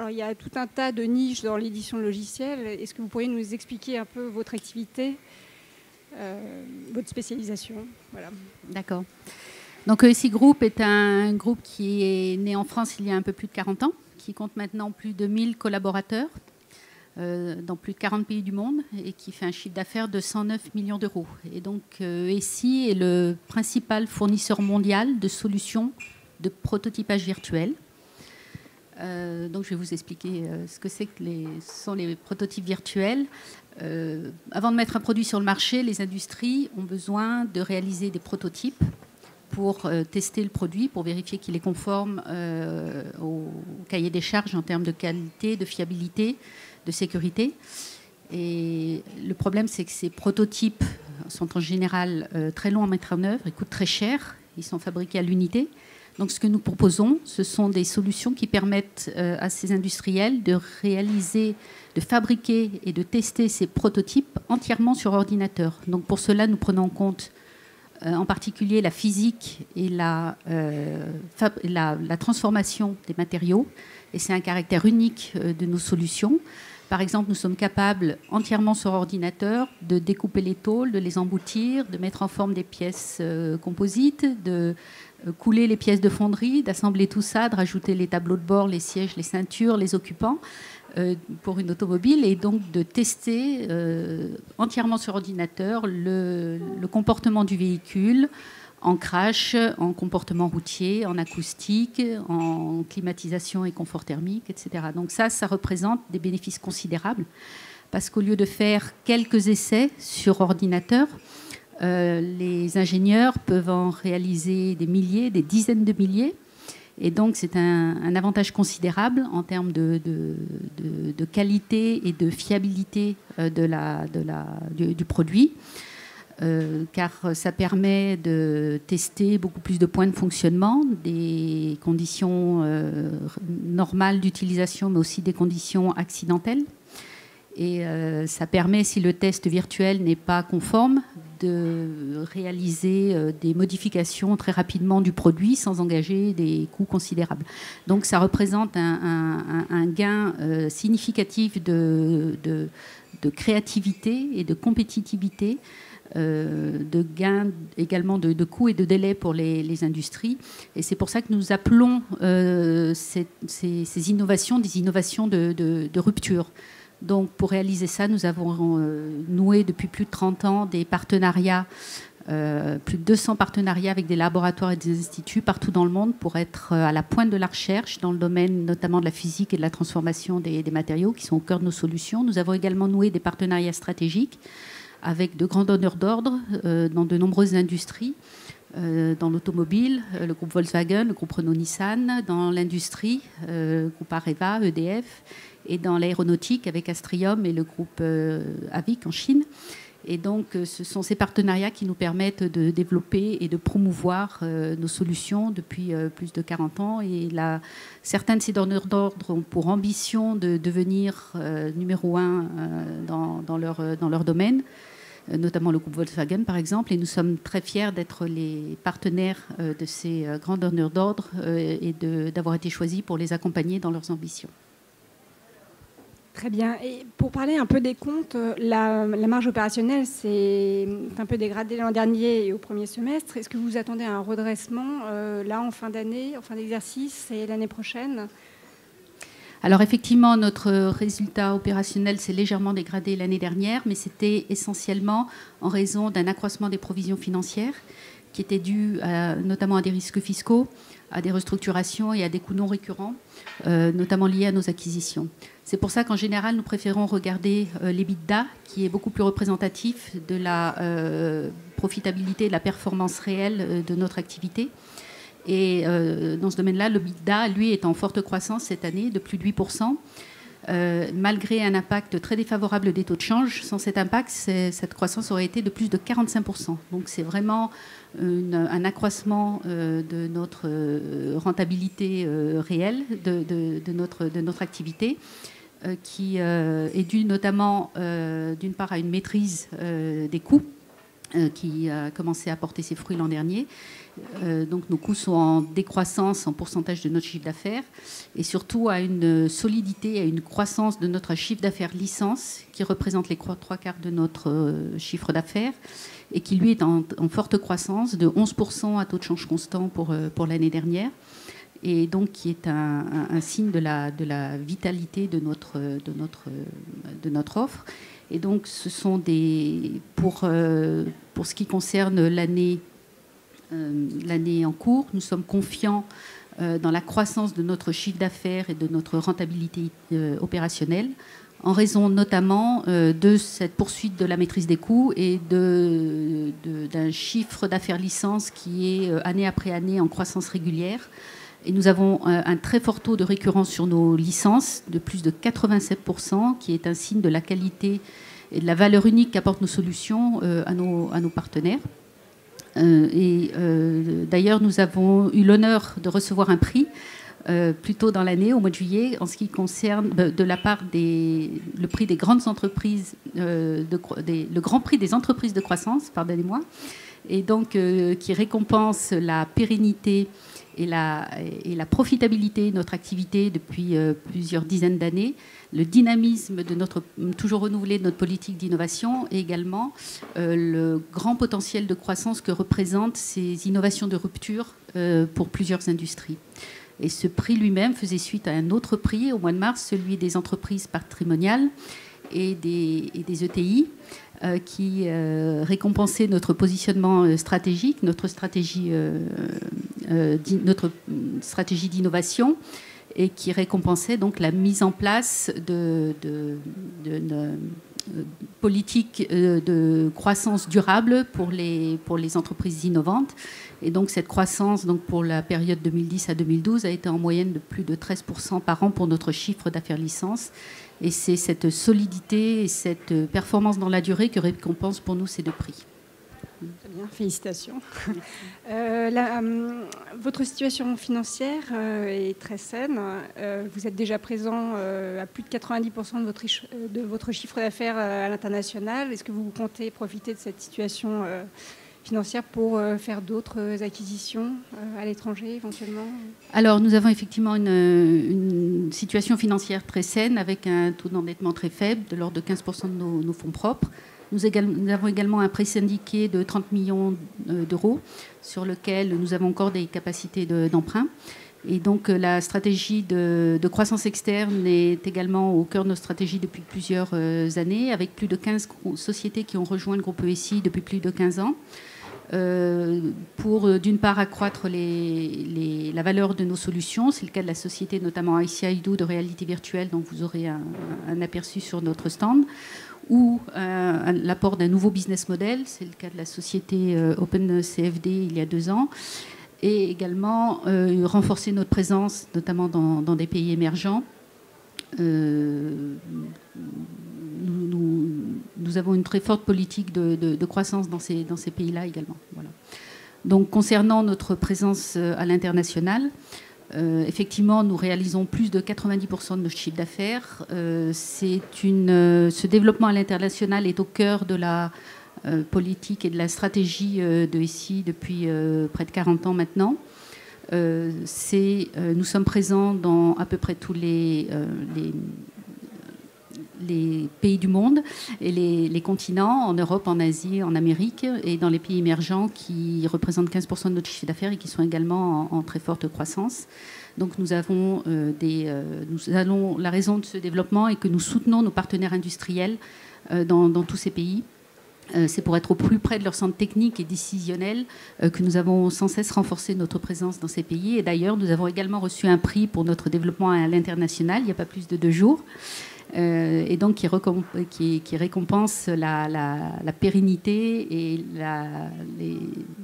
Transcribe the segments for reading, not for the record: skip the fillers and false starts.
Alors, il y a tout un tas de niches dans l'édition de logiciels. Est-ce que vous pourriez nous expliquer un peu votre activité, votre spécialisation? Voilà. D'accord. Donc ESI Group est un groupe qui est né en France il y a un peu plus de 40 ans, qui compte maintenant plus de 1000 collaborateurs dans plus de 40 pays du monde et qui fait un chiffre d'affaires de 109 millions d'euros. Et donc ESI est le principal fournisseur mondial de solutions de prototypage virtuel. Donc je vais vous expliquer ce que c'est que ce sont les prototypes virtuels. Avant de mettre un produit sur le marché, les industries ont besoin de réaliser des prototypes pour tester le produit, pour vérifier qu'il est conforme au cahier des charges en termes de qualité, de fiabilité, de sécurité. Et le problème, c'est que ces prototypes sont en général très longs à mettre en œuvre, ils coûtent très cher, ils sont fabriqués à l'unité. Donc ce que nous proposons, ce sont des solutions qui permettent à ces industriels de réaliser, de fabriquer et de tester ces prototypes entièrement sur ordinateur. Donc pour cela, nous prenons en compte en particulier la physique et la transformation des matériaux. Et c'est un caractère unique de nos solutions. Par exemple, nous sommes capables, entièrement sur ordinateur, de découper les tôles, de les emboutir, de mettre en forme des pièces composites, de couler les pièces de fonderie, d'assembler tout ça, de rajouter les tableaux de bord, les sièges, les ceintures, les occupants pour une automobile, et donc de tester entièrement sur ordinateur le comportement du véhicule en crash, en comportement routier, en acoustique, en climatisation et confort thermique, etc. Donc ça représente des bénéfices considérables parce qu'au lieu de faire quelques essais sur ordinateur, les ingénieurs peuvent en réaliser des milliers, des dizaines de milliers. Et donc, c'est un avantage considérable en termes de qualité et de fiabilité du produit, car ça permet de tester beaucoup plus de points de fonctionnement, des conditions normales d'utilisation, mais aussi des conditions accidentelles. Et ça permet, si le test virtuel n'est pas conforme, de réaliser des modifications très rapidement du produit sans engager des coûts considérables. Donc ça représente un gain significatif de créativité et de compétitivité, de gains également de coûts et de délais pour les industries. Et c'est pour ça que nous appelons ces innovations des innovations de rupture. Donc, pour réaliser ça, nous avons noué depuis plus de 30 ans des partenariats, plus de 200 partenariats avec des laboratoires et des instituts partout dans le monde pour être à la pointe de la recherche dans le domaine notamment de la physique et de la transformation des matériaux qui sont au cœur de nos solutions. Nous avons également noué des partenariats stratégiques avec de grands donneurs d'ordre dans de nombreuses industries, dans l'automobile, le groupe Volkswagen, le groupe Renault-Nissan, dans l'industrie, le groupe Areva, EDF, et dans l'aéronautique avec Astrium et le groupe Avic en Chine. Et donc, ce sont ces partenariats qui nous permettent de développer et de promouvoir nos solutions depuis plus de 40 ans. Et certains de ces donneurs d'ordre ont pour ambition de devenir numéro 1 dans leur domaine, notamment le groupe Volkswagen par exemple. Et nous sommes très fiers d'être les partenaires de ces grands donneurs d'ordre et d'avoir été choisis pour les accompagner dans leurs ambitions. Très bien. Et pour parler un peu des comptes, la marge opérationnelle s'est un peu dégradée l'an dernier et au premier semestre. Est-ce que vous attendez un redressement là en fin d'année, en fin d'exercice et l'année prochaine? Alors effectivement, notre résultat opérationnel s'est légèrement dégradé l'année dernière, mais c'était essentiellement en raison d'un accroissement des provisions financières qui était dû notamment à des risques fiscaux, à des restructurations et à des coûts non récurrents, notamment liés à nos acquisitions. C'est pour ça qu'en général, nous préférons regarder l'EBITDA, qui est beaucoup plus représentatif de la profitabilité, de la performance réelle de notre activité. Et dans ce domaine-là, l'EBITDA, lui, est en forte croissance cette année, de plus de 8%, malgré un impact très défavorable des taux de change. Sans cet impact, cette croissance aurait été de plus de 45%. Donc c'est vraiment un accroissement de notre rentabilité réelle, de notre activité, qui est dû notamment d'une part à une maîtrise des coûts, qui a commencé à porter ses fruits l'an dernier. Donc nos coûts sont en décroissance en pourcentage de notre chiffre d'affaires et surtout à une solidité, à une croissance de notre chiffre d'affaires licence qui représente les 3/4 de notre chiffre d'affaires et qui lui est en forte croissance de 11% à taux de change constant pour l'année dernière, et donc qui est un signe de la vitalité de notre offre. Et donc ce sont pour ce qui concerne l'année en cours, nous sommes confiants dans la croissance de notre chiffre d'affaires et de notre rentabilité opérationnelle, en raison notamment de cette poursuite de la maîtrise des coûts et d'un chiffre d'affaires licence qui est année après année en croissance régulière. Et nous avons un très fort taux de récurrence sur nos licences, de plus de 87%, qui est un signe de la qualité et de la valeur unique qu'apportent nos solutions à nos partenaires. D'ailleurs, nous avons eu l'honneur de recevoir un prix plus tôt dans l'année, au mois de juillet, en ce qui concerne de la part le prix des grandes entreprises, le grand prix des entreprises de croissance, pardonnez-moi, et donc qui récompense la pérennité et la profitabilité de notre activité depuis plusieurs dizaines d'années, le dynamisme toujours renouvelé de notre politique d'innovation et également le grand potentiel de croissance que représentent ces innovations de rupture pour plusieurs industries. Et ce prix lui-même faisait suite à un autre prix au mois de mars, celui des entreprises patrimoniales et des ETI, qui récompensait notre positionnement stratégique, notre stratégie d'innovation, et qui récompensait donc la mise en place de politiques de croissance durable pour les entreprises innovantes. Et donc cette croissance, donc pour la période 2010 à 2012, a été en moyenne de plus de 13% par an pour notre chiffre d'affaires licence. Et c'est cette solidité et cette performance dans la durée que récompense pour nous ces deux prix. Très bien, félicitations. Votre situation financière est très saine. Vous êtes déjà présent à plus de 90% de votre chiffre d'affaires à l'international. Est-ce que vous comptez profiter de cette situation financière pour faire d'autres acquisitions à l'étranger éventuellement? Alors nous avons effectivement une situation financière très saine avec un taux d'endettement très faible, de l'ordre de 15% de nos fonds propres. Nous avons également un prêt syndiqué de 30 millions d'euros sur lequel nous avons encore des capacités d'emprunt. Et donc la stratégie de croissance externe est également au cœur de notre stratégie depuis plusieurs années, avec plus de 15 sociétés qui ont rejoint le groupe ESI depuis plus de 15 ans. Pour d'une part accroître la valeur de nos solutions. C'est le cas de la société notamment ICIDO de réalité virtuelle dont vous aurez un aperçu sur notre stand, ou l'apport d'un nouveau business model. C'est le cas de la société OpenCFD il y a 2 ans. Et également renforcer notre présence notamment dans des pays émergents. Nous avons une très forte politique de croissance dans ces pays-là également. Voilà. Donc, concernant notre présence à l'international, effectivement, nous réalisons plus de 90% de nos chiffres d'affaires. Ce développement à l'international est au cœur de la politique et de la stratégie de SI depuis près de 40 ans maintenant. Nous sommes présents dans à peu près tous les pays du monde et les continents, en Europe, en Asie, en Amérique, et dans les pays émergents qui représentent 15% de notre chiffre d'affaires et qui sont également en très forte croissance. Donc nous avons la raison de ce développement et que nous soutenons nos partenaires industriels dans tous ces pays. C'est pour être au plus près de leur centre technique et décisionnel que nous avons sans cesse renforcé notre présence dans ces pays. Et d'ailleurs, nous avons également reçu un prix pour notre développement à l'international il n'y a pas plus de 2 jours. Et donc qui récompense la pérennité et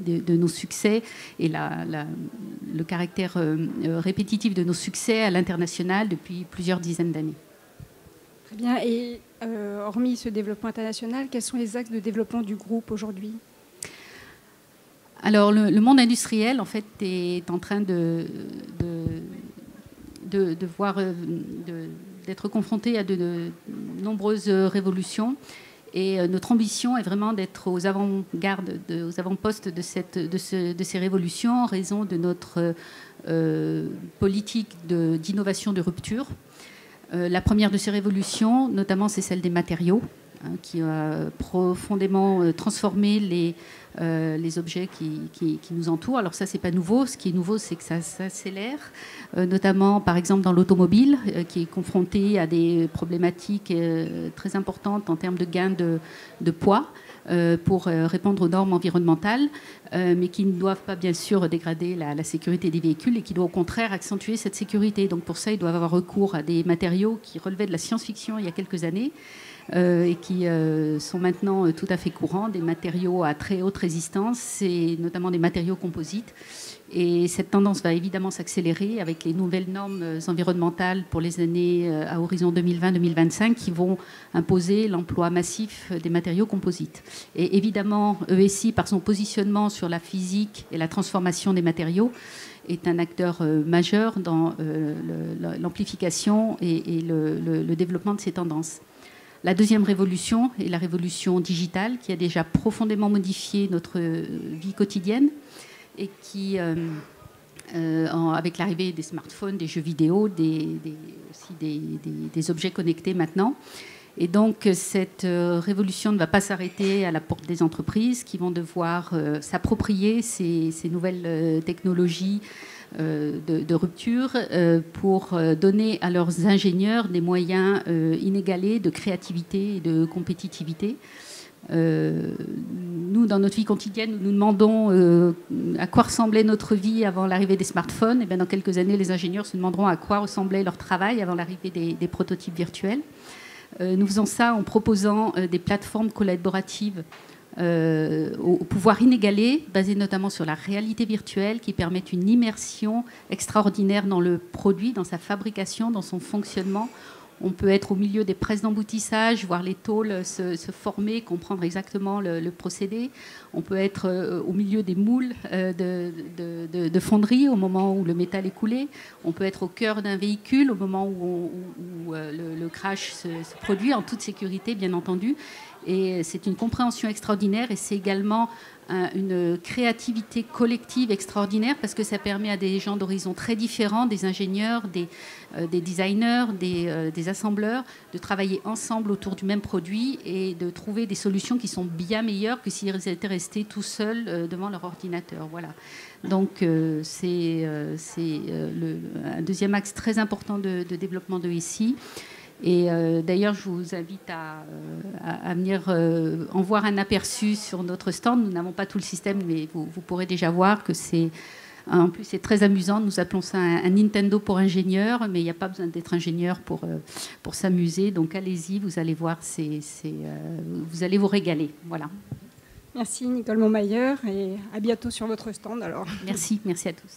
de nos succès et le caractère répétitif de nos succès à l'international depuis plusieurs dizaines d'années. Très bien. Et hormis ce développement international, quels sont les axes de développement du groupe aujourd'hui ? Alors le monde industriel en fait est en train d'être confronté à de nombreuses révolutions Et notre ambition est vraiment d'être aux avant-gardes, aux avant-postes de ces révolutions en raison de notre politique d'innovation de rupture. La première de ces révolutions, notamment, c'est celle des matériaux, qui a profondément transformé les objets qui nous entourent. Alors ça, c'est pas nouveau. Ce qui est nouveau, c'est que ça s'accélère, notamment, par exemple, dans l'automobile, qui est confronté à des problématiques très importantes en termes de gain de poids pour répondre aux normes environnementales, mais qui ne doivent pas, bien sûr, dégrader la sécurité des véhicules et qui doivent, au contraire, accentuer cette sécurité. Donc pour ça, ils doivent avoir recours à des matériaux qui relevaient de la science-fiction il y a quelques années, et qui sont maintenant tout à fait courants, des matériaux à très haute résistance, et notamment des matériaux composites. Et cette tendance va évidemment s'accélérer avec les nouvelles normes environnementales pour les années à horizon 2020-2025 qui vont imposer l'emploi massif des matériaux composites. Et évidemment, ESI, par son positionnement sur la physique et la transformation des matériaux, est un acteur majeur dans l'amplification et le développement de ces tendances. La deuxième révolution est la révolution digitale qui a déjà profondément modifié notre vie quotidienne et qui, avec l'arrivée des smartphones, des jeux vidéo, aussi des objets connectés maintenant. Et donc cette révolution ne va pas s'arrêter à la porte des entreprises qui vont devoir s'approprier ces nouvelles technologies de rupture pour donner à leurs ingénieurs des moyens inégalés de créativité et de compétitivité. Nous, dans notre vie quotidienne, nous demandons à quoi ressemblait notre vie avant l'arrivée des smartphones. Et bien, dans quelques années, les ingénieurs se demanderont à quoi ressemblait leur travail avant l'arrivée des prototypes virtuels. Nous faisons ça en proposant des plateformes collaboratives au pouvoir inégalé, basées notamment sur la réalité virtuelle, qui permettent une immersion extraordinaire dans le produit, dans sa fabrication, dans son fonctionnement. On peut être au milieu des presses d'emboutissage, voir les tôles se former, comprendre exactement le procédé. On peut être au milieu des moules de fonderie au moment où le métal est coulé. On peut être au cœur d'un véhicule au moment où le crash se produit, en toute sécurité, bien entendu. Et c'est une compréhension extraordinaire et c'est également une créativité collective extraordinaire parce que ça permet à des gens d'horizons très différents, des ingénieurs, des designers, des assembleurs, de travailler ensemble autour du même produit et de trouver des solutions qui sont bien meilleures que s'ils étaient restés tout seuls devant leur ordinateur. Voilà. Donc c'est un deuxième axe très important de développement de ESI. Et d'ailleurs, je vous invite à venir en voir un aperçu sur notre stand. Nous n'avons pas tout le système, mais vous pourrez déjà voir que en plus, c'est très amusant. Nous appelons ça un Nintendo pour ingénieurs, mais il n'y a pas besoin d'être ingénieur pour s'amuser. Donc allez-y, vous allez voir, vous allez vous régaler. Voilà. Merci Nicole Montmayor et à bientôt sur votre stand alors. Merci à tous.